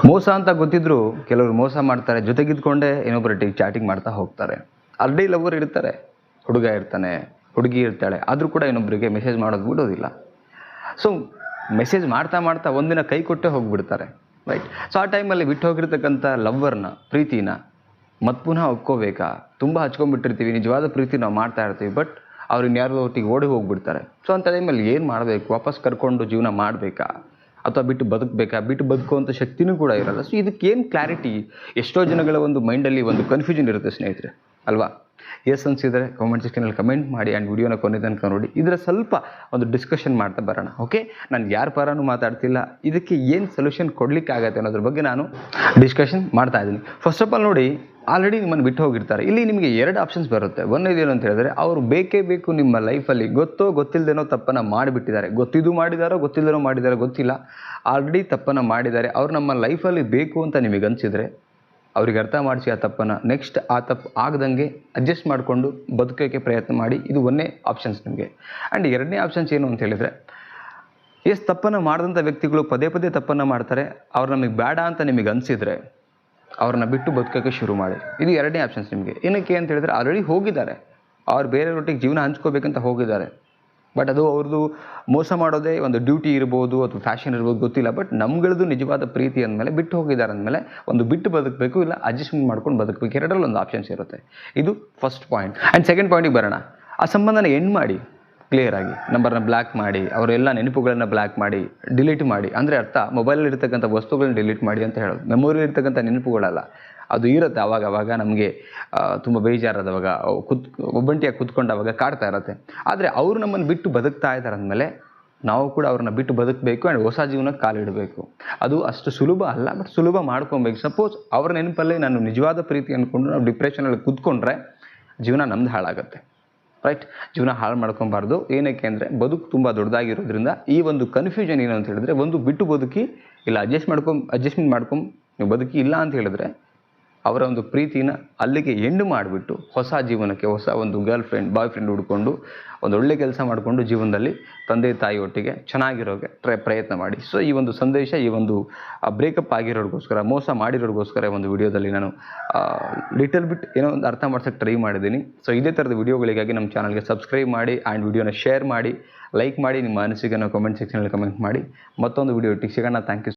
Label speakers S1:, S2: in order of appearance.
S1: ಮೋಸ ಅಂತ ಗೊತ್ತಿದ್ರು ಕೆಲವರು ಮೋಸ ಮಾಡ್ತಾರೆ, ಜೊತೆಗಿದ್ಕೊಂಡೇ ಇನ್ನೊಬ್ಬರೊಟ್ಟಿಗೆ ಚಾಟಿಂಗ್ ಮಾಡ್ತಾ ಹೋಗ್ತಾರೆ. ಆಲ್ರೆಡಿ ಲವರ್ ಇರ್ತಾರೆ, ಹುಡುಗ ಇರ್ತಾನೆ, ಹುಡುಗಿ ಇರ್ತಾಳೆ, ಆದರೂ ಕೂಡ ಇನ್ನೊಬ್ಬರಿಗೆ ಮೆಸೇಜ್ ಮಾಡೋದು ಬಿಡೋದಿಲ್ಲ. ಸೊ ಮೆಸೇಜ್ ಮಾಡ್ತಾ ಮಾಡ್ತಾ ಒಂದಿನ ಕೈ ಕೊಟ್ಟೇ ಹೋಗಿಬಿಡ್ತಾರೆ, ರೈಟ್? ಸೊ ಆ ಟೈಮಲ್ಲಿ ಬಿಟ್ಟು ಹೋಗಿರ್ತಕ್ಕಂಥ ಲವ್ವರ್ನ, ಪ್ರೀತಿನ ಮತ್ತೆ ಪುನಃ ಒಪ್ಕೋಬೇಕಾ? ತುಂಬ ಹಚ್ಕೊಂಡ್ಬಿಟ್ಟಿರ್ತೀವಿ, ನಿಜವಾದ ಪ್ರೀತಿ ನಾವು ಮಾಡ್ತಾ ಇರ್ತೀವಿ, ಬಟ್ ಅವ್ರು ಇನ್ಯಾರೋ ಒಟ್ಟಿಗೆ ಓಡಿ ಹೋಗ್ಬಿಡ್ತಾರೆ. ಸೊ ಅಂಥ ಟೈಮಲ್ಲಿ ಏನು ಮಾಡಬೇಕು? ವಾಪಸ್ ಕರ್ಕೊಂಡು ಜೀವನ ಮಾಡಬೇಕಾ ಅಥವಾ ಬಿಟ್ಟು ಬದುಕಬೇಕಾ? ಬಿಟ್ಟು ಬದುಕುವಂಥ ಶಕ್ತಿನೂ ಕೂಡ ಇರಲ್ಲ. ಸೊ ಇದಕ್ಕೇನು ಕ್ಲಾರಿಟಿ? ಎಷ್ಟೋ ಜನಗಳ ಒಂದು ಮೈಂಡಲ್ಲಿ ಒಂದು ಕನ್ಫ್ಯೂಷನ್ ಇರುತ್ತೆ ಸ್ನೇಹಿತರೆ, ಅಲ್ವಾ? ಎಸ್ ಅನಿಸಿದರೆ ಕಾಮೆಂಟ್ ಸೆಕ್ಷನಲ್ಲಿ ಕಮೆಂಟ್ ಮಾಡಿ ಆ್ಯಂಡ್ ವಿಡಿಯೋನ ಕೊನೆ ತನಕ ನೋಡಿ. ಇದರ ಸ್ವಲ್ಪ ಒಂದು ಡಿಸ್ಕಷನ್ ಮಾಡ್ತಾ ಬರೋಣ, ಓಕೆ? ನಾನು ಯಾರ ಪರನೂ ಮಾತಾಡ್ತಿಲ್ಲ, ಇದಕ್ಕೆ ಏನು ಸೊಲ್ಯೂಷನ್ ಕೊಡಲಿಕ್ಕಾಗತ್ತೆ ಅನ್ನೋದ್ರ ಬಗ್ಗೆ ನಾನು ಡಿಸ್ಕಷನ್ ಮಾಡ್ತಾ ಇದ್ದೀನಿ. ಫಸ್ಟ್ ಆಫ್ ಆಲ್ ನೋಡಿ, ಆಲ್ರೆಡಿ ನಿಮ್ಮನ್ನು ಬಿಟ್ಟು ಹೋಗಿರ್ತಾರೆ. ಇಲ್ಲಿ ನಿಮಗೆ 2 ಆಪ್ಷನ್ಸ್ ಬರುತ್ತೆ. ಒಂದೇನು ಅಂತ ಹೇಳಿದ್ರೆ, ಅವರು ಬೇಕೇ ಬೇಕು ನಿಮ್ಮ ಲೈಫಲ್ಲಿ ಗೊತ್ತೋ ಗೊತ್ತಿಲ್ಲದೇನೋ ತಪ್ಪನ್ನು ಮಾಡಿಬಿಟ್ಟಿದ್ದಾರೆ. ಗೊತ್ತಿದ್ದು ಮಾಡಿದಾರೋ ಗೊತ್ತಿಲ್ಲದೇನೋ ಮಾಡಿದಾರೋ ಗೊತ್ತಿಲ್ಲ, ಆಲ್ರೆಡಿ ತಪ್ಪನ್ನು ಮಾಡಿದ್ದಾರೆ. ಅವ್ರು ನಮ್ಮ ಲೈಫಲ್ಲಿ ಬೇಕು ಅಂತ ನಿಮಗೆ ಅನಿಸಿದರೆ ಅವ್ರಿಗೆ ಅರ್ಥ ಮಾಡಿಸಿ ಆ ತಪ್ಪನ್ನು, ನೆಕ್ಸ್ಟ್ ಆ ತಪ್ಪು ಆಗದಂಗೆ ಅಡ್ಜಸ್ಟ್ ಮಾಡಿಕೊಂಡು ಬದುಕೋಕ್ಕೆ ಪ್ರಯತ್ನ ಮಾಡಿ. ಇದು ಒಂದೇ ಆಪ್ಷನ್ಸ್ ನಿಮಗೆ. ಆ್ಯಂಡ್ 2ನೇ ಆಪ್ಷನ್ಸ್ ಏನು ಅಂತ ಹೇಳಿದರೆ, ತಪ್ಪನ್ನು ಮಾಡಿದಂಥ ವ್ಯಕ್ತಿಗಳು ಪದೇ ಪದೇ ತಪ್ಪನ್ನು ಮಾಡ್ತಾರೆ, ಅವ್ರು ನಮಗೆ ಬೇಡ ಅಂತ ನಿಮಗೆ ಅನಿಸಿದರೆ ಅವ್ರನ್ನ ಬಿಟ್ಟು ಬದುಕೋಕ್ಕೆ ಶುರು ಮಾಡಿ. ಇದು 2ನೇ ಆಪ್ಷನ್ಸ್ ನಿಮಗೆ. ಏನಕ್ಕೆ ಅಂತ ಹೇಳಿದ್ರೆ, ಆಲ್ರೆಡಿ ಹೋಗಿದ್ದಾರೆ, ಅವ್ರು ಬೇರೆಯವ್ರೊಟ್ಟಿಗೆ ಜೀವನ ಹಂಚ್ಕೋಬೇಕಂತ ಹೋಗಿದ್ದಾರೆ. ಬಟ್ ಅದು ಅವ್ರದ್ದು ಮೋಸ ಮಾಡೋದೇ ಒಂದು ಡ್ಯೂಟಿ ಇರ್ಬೋದು ಅಥವಾ ಫ್ಯಾಷನ್ ಇರ್ಬೋದು, ಗೊತ್ತಿಲ್ಲ. ಬಟ್ ನಮ್ಗಳದ್ದು ನಿಜವಾದ ಪ್ರೀತಿ ಅಂದಮೇಲೆ ಬಿಟ್ಟು ಹೋಗಿದ್ದಾರೆ ಅಂದಮೇಲೆ ಒಂದು ಬಿಟ್ಟು ಬದುಕಬೇಕು, ಇಲ್ಲ ಅಡ್ಜಸ್ಟ್ಮೆಂಟ್ ಮಾಡ್ಕೊಂಡು ಬದುಕಬೇಕು. 2ರಲ್ಲಿ ಒಂದು ಆಪ್ಷನ್ಸ್ ಇರುತ್ತೆ. ಇದು ಫಸ್ಟ್ ಪಾಯಿಂಟ್. ಆ್ಯಂಡ್ ಸೆಕೆಂಡ್ ಪಾಯಿಂಟಿಗೆ ಬರೋಣ. ಆ ಸಂಬಂಧನ ಎಂಡ್ ಮಾಡಿ, ಕ್ಲಿಯರಾಗಿ ನಂಬರ್ನ ಬ್ಲ್ಯಾಕ್ ಮಾಡಿ, ಅವರೆಲ್ಲ ನೆನಪುಗಳನ್ನು ಬ್ಲ್ಯಾಕ್ ಮಾಡಿ, ಡಿಲೀಟ್ ಮಾಡಿ. ಅಂದರೆ ಅರ್ಥ, ಮೊಬೈಲಲ್ಲಿ ಇರ್ತಕ್ಕಂಥ ವಸ್ತುಗಳನ್ನ ಡಿಲೀಟ್ ಮಾಡಿ ಅಂತ ಹೇಳೋದು. ಮೆಮೊರಿಲಿ ಇರ್ತಕ್ಕಂಥ ನೆನಪುಗಳಲ್ಲ, ಅದು ಇರುತ್ತೆ. ಆವಾಗ ನಮಗೆ ತುಂಬ ಬೇಜಾರಾದವಾಗ, ಒಬ್ಬಂಟಿಯಾಗಿ ಕೂತ್ಕೊಂಡಾಗ ಕಾಡ್ತಾ ಇರುತ್ತೆ. ಆದರೆ ಅವರು ನಮ್ಮನ್ನು ಬಿಟ್ಟು ಬದುಕ್ತಾ ಇದ್ದಾರೆ ಅಂದಮೇಲೆ ನಾವು ಕೂಡ ಅವ್ರನ್ನ ಬಿಟ್ಟು ಬದುಕಬೇಕು ಆ್ಯಂಡ್ ಹೊಸ ಜೀವನಕ್ಕೆ ಕಾಲಿಡಬೇಕು. ಅದು ಅಷ್ಟು ಸುಲಭ ಅಲ್ಲ, ಬಟ್ ಸುಲಭ ಮಾಡ್ಕೊಬೇಕು. ಸಪೋಸ್ ಅವ್ರ ನೆನಪಲ್ಲೇ ನಾನು ನಿಜವಾದ ಪ್ರೀತಿ ಅಂದ್ಕೊಂಡು ನಾವು ಡಿಪ್ರೆಷನಲ್ಲಿ ಕೂತ್ಕೊಂಡ್ರೆ ಜೀವನ ನಮ್ದು ಹಾಳಾಗುತ್ತೆ, ರೈಟ್? ಜೀವನ ಹಾಳು ಮಾಡ್ಕೊಬಾರ್ದು. ಏನಕ್ಕೆ ಅಂದರೆ ಬದುಕು ತುಂಬ ದೊಡ್ಡದಾಗಿರೋದ್ರಿಂದ ಈ ಒಂದು ಕನ್ಫ್ಯೂಷನ್ ಏನು ಅಂತ ಹೇಳಿದ್ರೆ, ಒಂದು ಬಿಟ್ಟು ಬದುಕಿ, ಇಲ್ಲ ಅಡ್ಜಸ್ಟ್ಮೆಂಟ್ ಮಾಡ್ಕೊಂಡು ನೀವು ಬದುಕಿ, ಇಲ್ಲ ಅಂತ ಹೇಳಿದ್ರೆ ಅವರ ಒಂದು ಪ್ರೀತಿನ ಅಲ್ಲಿಗೆ ಎಂಡ್ ಮಾಡಿಬಿಟ್ಟು ಹೊಸ ಜೀವನಕ್ಕೆ, ಹೊಸ ಒಂದು ಗರ್ಲ್ ಫ್ರೆಂಡ್, ಬಾಯ್ ಫ್ರೆಂಡ್ ಹುಡ್ಕೊಂಡು ಒಂದು ಒಳ್ಳೆ ಕೆಲಸ ಮಾಡಿಕೊಂಡು ಜೀವನದಲ್ಲಿ ತಂದೆ ತಾಯಿ ಒಟ್ಟಿಗೆ ಚೆನ್ನಾಗಿರೋಗೆ ಪ್ರಯತ್ನ ಮಾಡಿ. ಸೊ ಈ ಒಂದು ಸಂದೇಶ, ಈ ಒಂದು ಬ್ರೇಕಪ್ ಆಗಿರೋರಿಗೋಸ್ಕರ, ಮೋಸ ಮಾಡಿರೋರಿಗೋಸ್ಕರ ಒಂದು ವಿಡಿಯೋದಲ್ಲಿ ನಾನು ಲಿಟಲ್ ಬಿಟ್ ಏನೋ ಒಂದು ಅರ್ಥ ಮಾಡ್ಸೋಕ್ಕೆ ಟ್ರೈ ಮಾಡಿದ್ದೀನಿ. ಸೊ ಇದೇ ಥರದ ವಿಡಿಯೋಗಳಿಗಾಗಿ ನಮ್ಮ ಚಾನಲ್ಗೆ ಸಬ್ಸ್ಕ್ರೈಬ್ ಮಾಡಿ ಆ್ಯಂಡ್ ವಿಡಿಯೋನ ಶೇರ್ ಮಾಡಿ, ಲೈಕ್ ಮಾಡಿ, ನಿಮ್ಮ ಅನಿಸಿಕೆಯನ್ನು ಕಾಮೆಂಟ್ ಸೆಕ್ಷನಲ್ಲಿ ಕಮೆಂಟ್ ಮಾಡಿ. ಮತ್ತೊಂದು ವಿಡಿಯೋ ಒಟ್ಟಿಗೆ ಸಿಗೋಣ. Thank you.